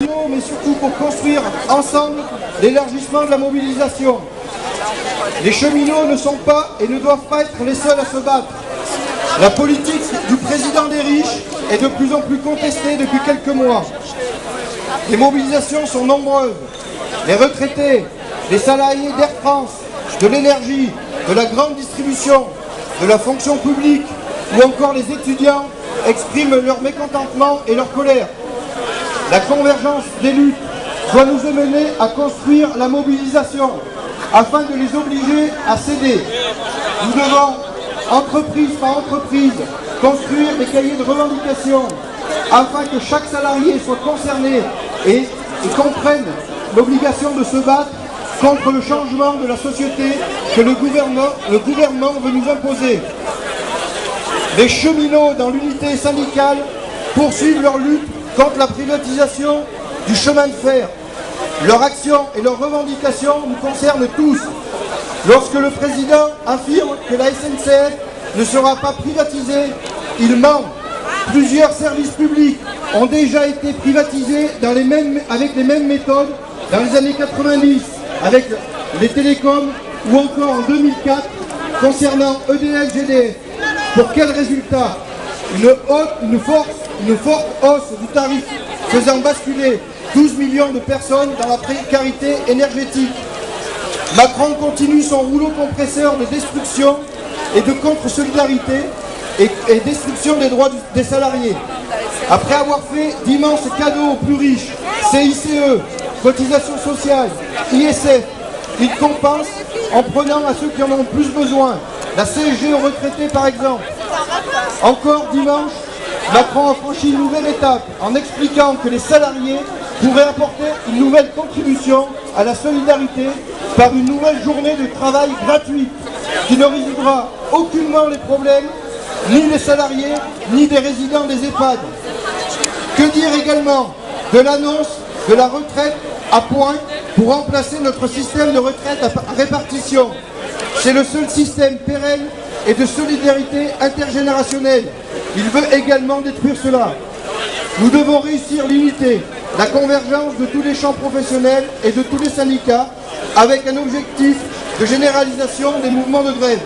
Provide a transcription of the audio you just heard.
mais surtout pour construire ensemble l'élargissement de la mobilisation. Les cheminots ne sont pas et ne doivent pas être les seuls à se battre. La politique du président des riches est de plus en plus contestée depuis quelques mois. Les mobilisations sont nombreuses. Les retraités, les salariés d'Air France, de l'énergie, de la grande distribution, de la fonction publique ou encore les étudiants expriment leur mécontentement et leur colère. La convergence des luttes doit nous amener à construire la mobilisation afin de les obliger à céder. Nous devons, entreprise par entreprise, construire des cahiers de revendications afin que chaque salarié soit concerné et comprenne l'obligation de se battre contre le changement de la société que le gouvernement veut nous imposer. Les cheminots dans l'unité syndicale poursuivent leur lutte contre la privatisation du chemin de fer. Leur action et leurs revendications nous concernent tous. Lorsque le président affirme que la SNCF ne sera pas privatisée, il ment. Plusieurs services publics ont déjà été privatisés avec les mêmes méthodes dans les années 90, avec les télécoms ou encore en 2004 concernant EDF GDF. Pour quel résultat? Une forte hausse du tarif faisant basculer 12 millions de personnes dans la précarité énergétique. Macron continue son rouleau compresseur de destruction et de contre-solidarité et destruction des droits des salariés. Après avoir fait d'immenses cadeaux aux plus riches, CICE, cotisations sociales, ISF, il compense en prenant à ceux qui en ont le plus besoin, la CSG aux retraités par exemple. Encore dimanche, Macron a franchi une nouvelle étape en expliquant que les salariés pourraient apporter une nouvelle contribution à la solidarité par une nouvelle journée de travail gratuite qui ne résoudra aucunement les problèmes ni des salariés ni des résidents des EHPAD. Que dire également de l'annonce de la retraite à points pour remplacer notre système de retraite à répartition? C'est le seul système pérenne et de solidarité intergénérationnelle. Il veut également détruire cela. Nous devons réussir l'unité, la convergence de tous les champs professionnels et de tous les syndicats avec un objectif de généralisation des mouvements de grève.